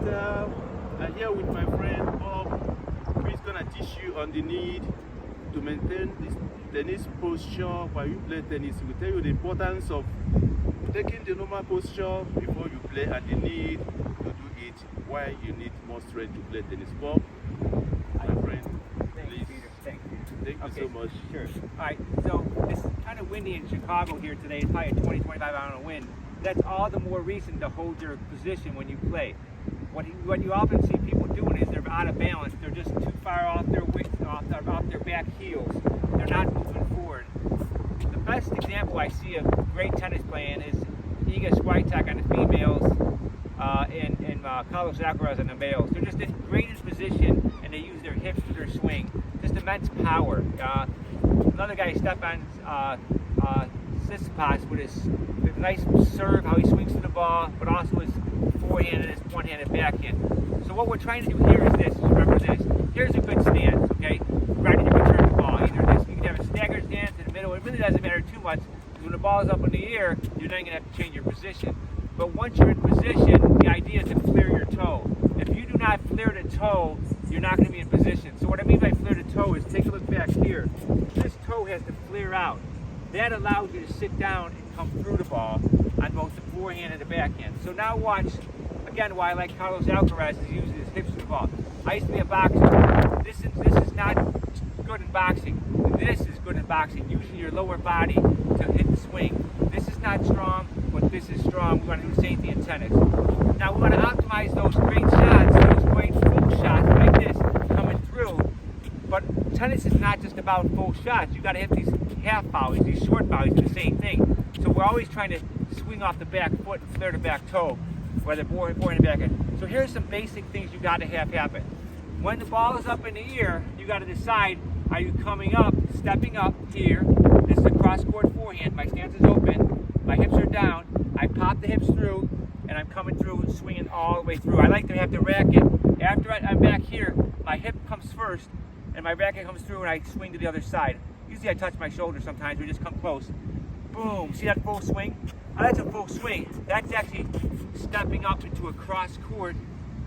I'm here with my friend Bob, who is going to teach you on the need to maintain this tennis posture while you play tennis. He will tell you the importance of taking the normal posture before you play and the need to do it while you need more strength to play tennis. Bob, my friend, Thank you, please. Peter. Thank you. Thank you so much. Sure. All right, so it's kind of windy in Chicago here today. It's probably a 20, 25 mile wind. That's all the more reason to hold your position when you play. What you often see people doing is they're out of balance. They're just too far off their off their back heels. They're not moving forward. The best example I see of great tennis playing is Iga Swiatek on the females and Carlos Alcaraz on the males. They're just in greatest position and they use their hips for their swing. Just immense power. Another guy, Stefan Tsitsipas, with his nice serve, how he swings to the ball, but also his forehand and his one-handed backhand. So what we're trying to do here is this. Remember this. Here's a good stance, okay? Right in your return the ball. Either this, you can have a staggered stance in the middle. It really doesn't matter too much because when the ball is up in the air, you're not going to have to change your position. But once you're in position, the idea is to flare your toe. If you do not flare the toe, you're not going to be in position. So what I mean by flare the toe is take a look back here. This toe has to flare out. That allows you to sit down and come through the ball on both the forehand and the backhand. So now watch, again, why I like Carlos Alcaraz is using his hips to the ball. I used to be a boxer. This is not good in boxing. This is good in boxing, using your lower body to hit the swing. This is not strong, but this is strong. We want to do the same thing in tennis. Now we want to optimize those great shots, those great full shots like this, coming through. But tennis is not just about full shots. You got to hit these half volleys, these short volleys, do the same thing. So we're always trying to swing off the back foot and flare the back toe, whether forehand and backhand. So here's some basic things you got to have happen. When the ball is up in the air, you got to decide: are you coming up, stepping up here? This is a cross-court forehand. My stance is open. My hips are down. I pop the hips through, and I'm coming through and swinging all the way through. I like to have the racket. After I'm back here, my hip comes first, and my racket comes through, and I swing to the other side. Usually I touch my shoulder sometimes. We just come close. Boom. See that full swing? Now that's a full swing. That's actually stepping up into a cross-court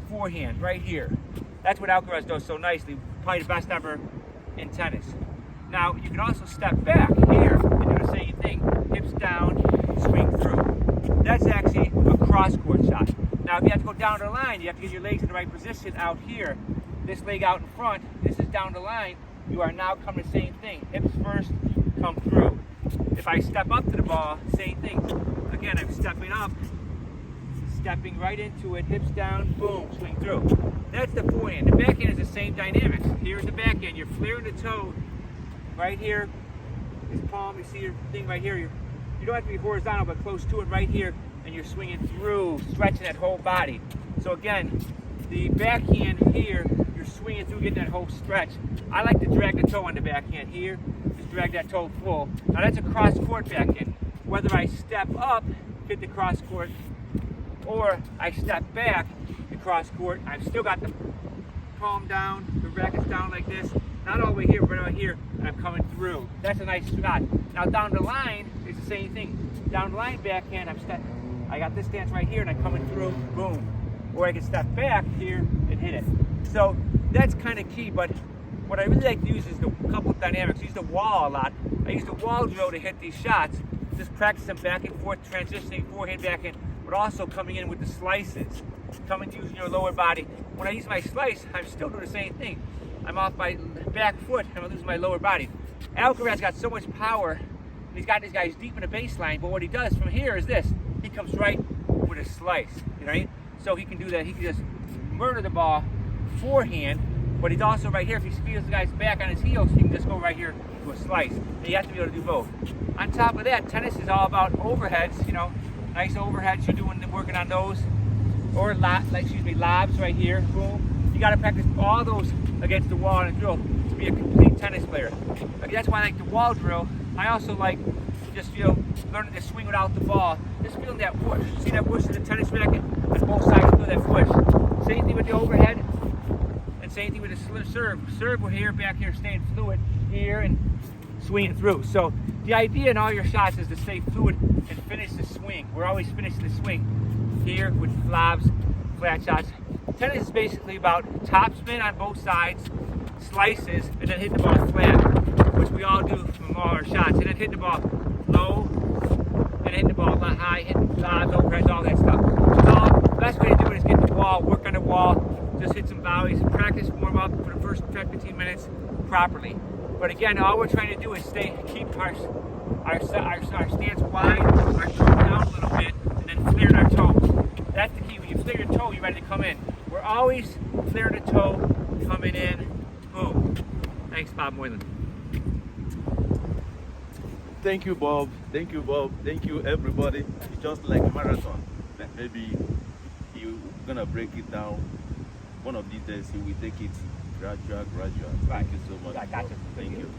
forehand right here. That's what Alcaraz does so nicely. Probably the best ever in tennis. Now you can also step back here and do the same thing. Hips down, swing through. That's actually a cross-court shot. Now if you have to go down the line, you have to get your legs in the right position out here. This leg out in front, this is down the line. You are now coming the same thing. Hips first, come through. If I step up to the ball, same thing. Again, I'm stepping up, stepping right into it, hips down, boom, swing through. That's the forehand. The backhand is the same dynamics. Here's the backhand. You're flaring the toe right here. This palm, you see your thing right here. You don't have to be horizontal, but close to it right here, and you're swinging through, stretching that whole body. So again, the backhand here, you're swinging through, getting that whole stretch. I like to drag the toe on the backhand here, just drag that toe full. Now that's a cross-court backhand. Whether I step up, hit the cross-court, or I step back, the cross-court, I've still got the palm down, the racket's down like this, not all the way here, but right here, and I'm coming through. That's a nice shot. Now down the line, it's the same thing. Down the line backhand, I got this stance right here, and I'm coming through, boom. Or I can step back here and hit it. So that's kind of key, but what I really like to use is the couple of dynamics. I use the wall a lot. I use the wall drill to hit these shots, just practice them back and forth, transitioning forehand, backhand, but also coming in with the slices, coming using your lower body. When I use my slice, I'm still doing the same thing. I'm off my back foot, and I'm losing my lower body. Alcaraz got so much power, and he's got these guys deep in the baseline, but what he does from here is this. He comes right with a slice, right? So he can do that. He can just murder the ball forehand, but he's also right here. If he feels the guy's back on his heels, he can just go right here to a slice. And you have to be able to do both. On top of that, tennis is all about overheads. You know, nice overheads. You're working on those, or lobs right here. Boom. You got to practice all those against the wall and drill to be a complete tennis player. That's why I like the wall drill. I also like just learning to swing without the ball. Just feeling that whoosh. See that whoosh in the tennis racket? On both sides, feel that whoosh. Same thing with the overhead, and same thing with the serve. Serve, we're here, back here, staying fluid here and swinging through. So the idea in all your shots is to stay fluid and finish the swing. We're always finishing the swing here with lobs, flat shots. Tennis is basically about topspin on both sides, slices, and then hitting the ball flat, which we all do from all our shots, and then hitting the ball low, and hitting the ball high, hitting lobs, overheads, all that stuff. So the best way to do it is get the ball, work on the wall, just hit some volleys, practice warm up for the first 10-15 minutes properly. But again, all we're trying to do is keep our stance wide, our toe down a little bit, and then flare our toe. That's the key. When you flare your toe, you're ready to come in. We're always flaring the toe, coming in, boom. Thanks, Bob Moylan. Thank you, Bob. Thank you, Bob. Thank you, everybody. It's just like a marathon. That maybe you're gonna break it down. One of these days, you will take it gradual. Right. Thank you so much. I got you. Thank you.